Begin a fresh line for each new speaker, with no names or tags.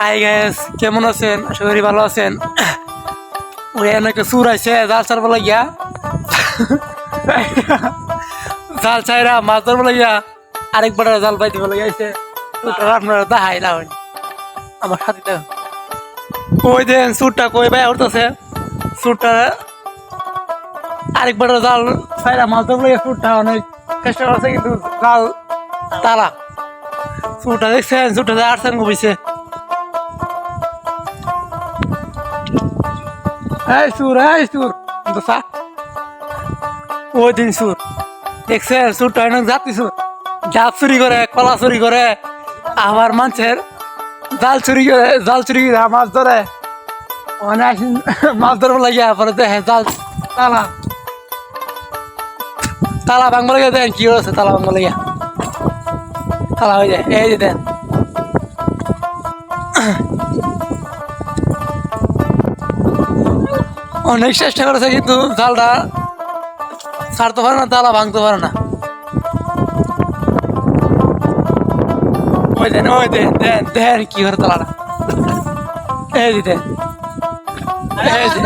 Hi guys, কেমন আছেন? আশা করি ভালো আছেন। ওই একটা সুর আছে জাল ছাড়বো লাগিয়া, জাল ছাইরা মাছ ধরবো লাগিয়া আরেকবার জাল পাই দিব লাগিয়েছে। আপনারা দেখাই না হয় আমার সাথে তো ওই দেন সুরটা কই ভাই উঠতেছে। সুরটা আরেকবার জাল ছাইরা মাছ ধরবো লাগিয়া সুরটা অনেক চেষ্টা করছে, কিন্তু জাল তালা। সুরটা দেখছেন, সুরটা আর সঙ্গ বইছে। এই সুর দোসা ওই দিন সুর দেখছেন, সুরটা অনেক জাতি সুর। ডাব চুরি করে, কলা চুরি করে, আবার মানুষের জাল চুরি করে মাছ ধরে। অনেক মাছ ধরবো লাগিয়া পরে দেখে জাল তালা তালা ভাঙবো লাগিয়া দেন কি হয়েছে, তালা ভাঙবো লাগিয়া তালা হয়ে যায়। এই যে দেন অনেক চেষ্টা করেছে, কিন্তু জালটা ছাড়তে পারে না, তালা ভাঙতে পারে না। ওই দেন দেন কি করে তালাটা। এই যে দেন, এই যে